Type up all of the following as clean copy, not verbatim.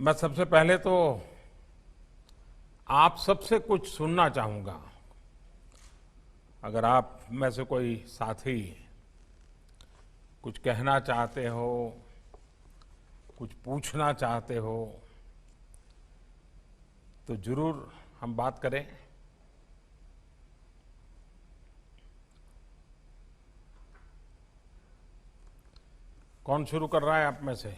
मैं सबसे पहले तो आप सबसे कुछ सुनना चाहूंगा। अगर आप में से कोई साथी कुछ कहना चाहते हो, कुछ पूछना चाहते हो, तो जरूर हम बात करें। कौन शुरू कर रहा है आप में से?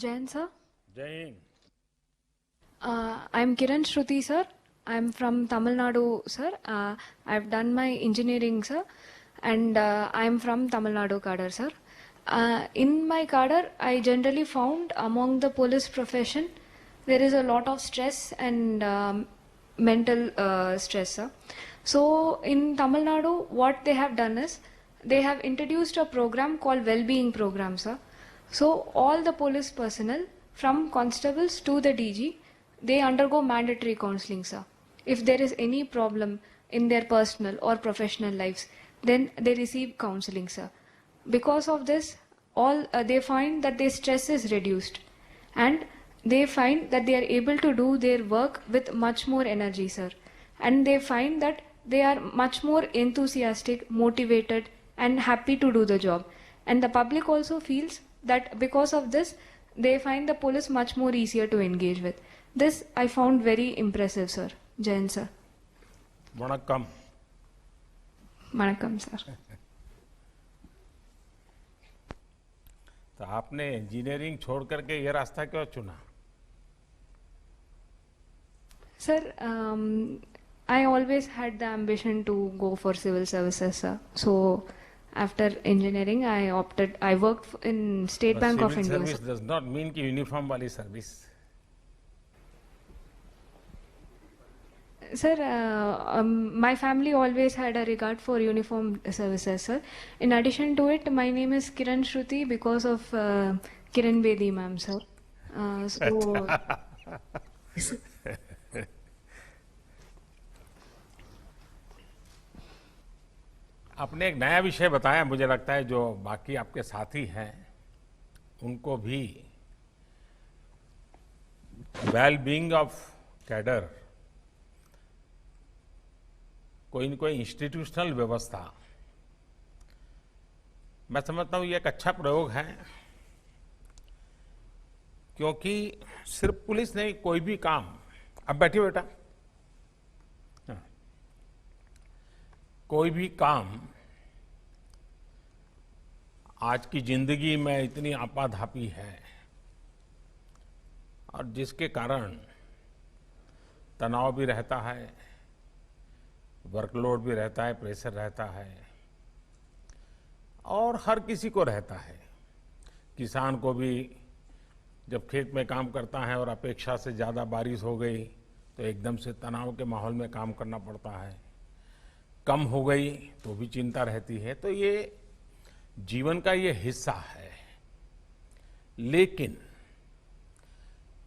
Jain sir. जय Hind. I'm Kiran Shruti sir. I'm from Tamil Nadu sir. I've done my engineering sir, and I'm from Tamil Nadu cadre sir. In my cadre, I generally found among the police profession there is a lot of stress and mental stress sir. So in Tamil Nadu, what they have done is they have introduced a program called well-being program sir. So all the police personnel from constables to the DG, they undergo mandatory counseling sir. If there is any problem in their personal or professional lives, then they receive counseling sir. Because of this, all they find that their stress is reduced, and they find that they are able to do their work with much more energy sir, and they find that they are much more enthusiastic, motivated and happy to do the job. And the public also feels that because of this, they find the police much more easier to engage with. This I found very impressive sir. Jain sir. Vanakkam. Vanakkam sir. तो आपने engineering छोड़ करके ये रास्ता क्यों चुना? Sir, I always had the ambition to go for civil services, sir. So, after engineering, I worked in State Bank of civil India. Service does not mean कि uniform वाली service. Sir, my family always had a regard for uniform services, sir. In addition to it, my name is Kiran Shruti because of Kiran Bedi ma'am, sir. So, आपने एक नया विषय बताया, मुझे लगता है जो बाकी आपके साथी हैं उनको भी वेल बीइंग ऑफ कैडर, कोई न कोई इंस्टीट्यूशनल व्यवस्था, मैं समझता हूं ये एक अच्छा प्रयोग है। क्योंकि सिर्फ पुलिस नहीं, कोई भी काम, अब बैठिए बेटा, कोई भी काम आज की जिंदगी में इतनी आपाधापी है और जिसके कारण तनाव भी रहता है, वर्कलोड भी रहता है, प्रेशर रहता है और हर किसी को रहता है। किसान को भी जब खेत में काम करता है और अपेक्षा से ज़्यादा बारिश हो गई तो एकदम से तनाव के माहौल में काम करना पड़ता है, कम हो गई तो भी चिंता रहती है। तो ये जीवन का ये हिस्सा है। लेकिन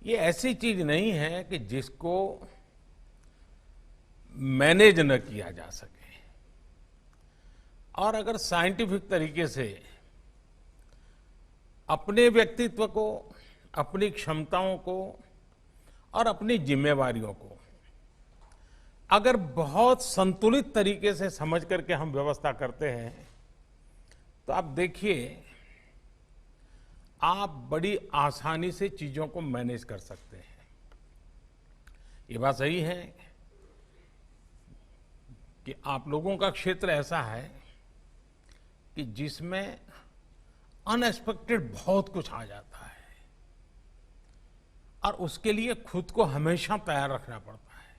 ये ऐसी चीज नहीं है कि जिसको मैनेज न किया जा सके। और अगर साइंटिफिक तरीके से अपने व्यक्तित्व को, अपनी क्षमताओं को और अपनी जिम्मेवारियों को अगर बहुत संतुलित तरीके से समझ करके हम व्यवस्था करते हैं तो आप देखिए, आप बड़ी आसानी से चीजों को मैनेज कर सकते हैं। ये बात सही है कि आप लोगों का क्षेत्र ऐसा है कि जिसमें अनएक्सपेक्टेड बहुत कुछ आ जाता है और उसके लिए खुद को हमेशा तैयार रखना पड़ता है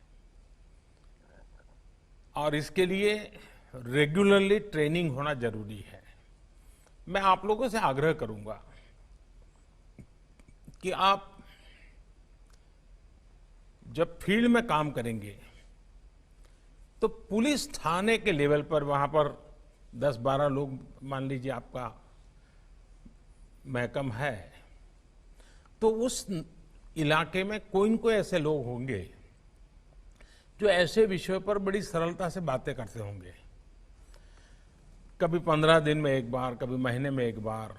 और इसके लिए रेगुलरली ट्रेनिंग होना जरूरी है। मैं आप लोगों से आग्रह करूंगा कि आप जब फील्ड में काम करेंगे तो पुलिस थाने के लेवल पर, वहां पर 10-12 लोग मान लीजिए आपका महकम है, तो उस इलाके में कोई न कोई ऐसे लोग होंगे जो ऐसे विषयों पर बड़ी सरलता से बातें करते होंगे। कभी 15 दिन में एक बार, कभी महीने में एक बार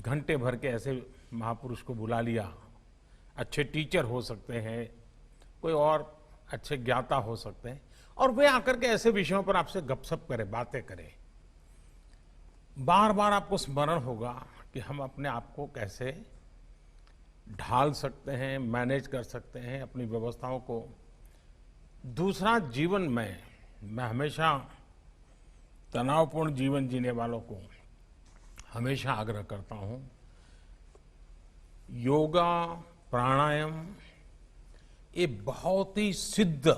घंटे भर के ऐसे महापुरुष को बुला लिया। अच्छे टीचर हो सकते हैं, कोई और अच्छे ज्ञाता हो सकते हैं, और वे आकर के ऐसे विषयों पर आपसे गपशप करें, बातें करें। बार बार आपको स्मरण होगा कि हम अपने आप को कैसे ढाल सकते हैं, मैनेज कर सकते हैं अपनी व्यवस्थाओं को। दूसरा, जीवन में मैं हमेशा तनावपूर्ण जीवन जीने वालों को हमेशा आग्रह करता हूं, योगा, प्राणायाम ये बहुत ही सिद्ध,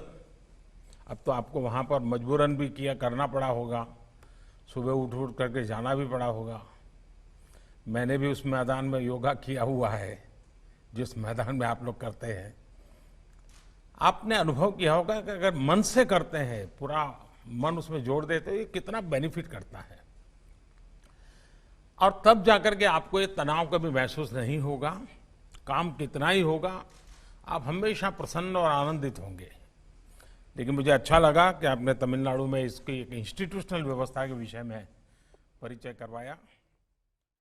अब तो आपको वहां पर मजबूरन भी किया करना पड़ा होगा, सुबह उठ करके जाना भी पड़ा होगा। मैंने भी उस मैदान में योगा किया हुआ है जिस मैदान में आप लोग करते हैं। आपने अनुभव किया होगा कि अगर मन से करते हैं, पूरा मन उसमें जोड़ देते हैं, ये कितना बेनिफिट करता है। और तब जाकर के आपको ये तनाव कभी महसूस नहीं होगा। काम कितना ही होगा, आप हमेशा प्रसन्न और आनंदित होंगे। लेकिन मुझे अच्छा लगा कि आपने तमिलनाडु में इसकी एक इंस्टीट्यूशनल व्यवस्था के विषय में परिचय करवाया।